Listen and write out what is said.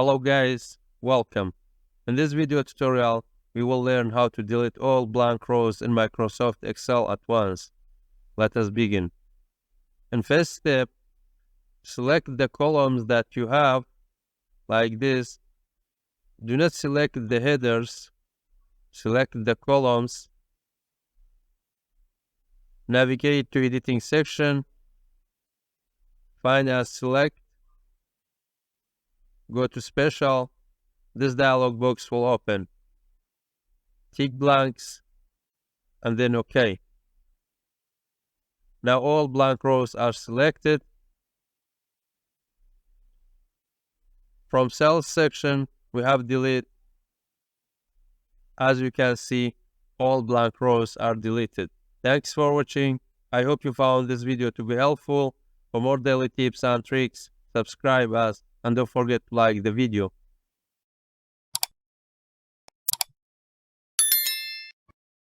Hello guys, welcome. In this video tutorial, we will learn how to delete all blank rows in Microsoft Excel at once. Let us begin. In first step, select the columns that you have, like this. Do not select the headers, select the columns. Navigate to editing section, find as select, go to special. This dialog box will open. Tick blanks, and then OK. Now all blank rows are selected. From cells section, we have delete. As you can see, all blank rows are deleted. Thanks for watching. I hope you found this video to be helpful. For more daily tips and tricks, subscribe us and don't forget to like the video.